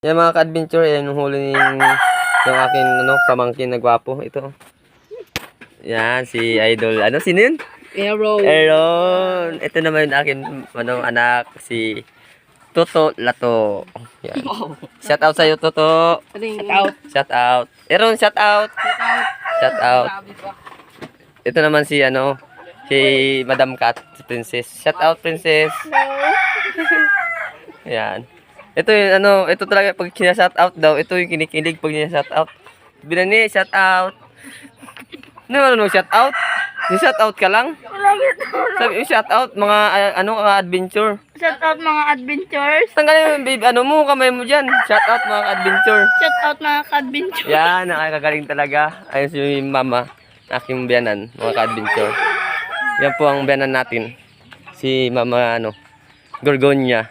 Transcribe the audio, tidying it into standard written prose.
Yan mga ka-adventure, yan yung huli ng aking pamangkin na gwapo. Ito. Yan, si Idol. Sino yun? Aaron. Ito naman yung aking anak, si Toto Lato. Yan. Shout out sa'yo, Toto. Shout out. Aaron, shout out. Shout out. Ito naman si si Madam Kat, si Princess. Shout out, Princess. Yan. Ito yung ito talaga pag shout out daw, ito yung kinikilig pag shout out. Binani, shout out. Shout out? Shout out ka lang? Sabi yung shout out mga adventure. Shout out mga adventures. Tanggalin yung babe, kamay mo diyan. Shout out mga adventure. Shout out mga ka-adventure. Yan, nakakagaling talaga. Ayun si mama, aking biyanan, mga ka-adventure. Yan po ang biyanan natin. Si Mama Gorgonya.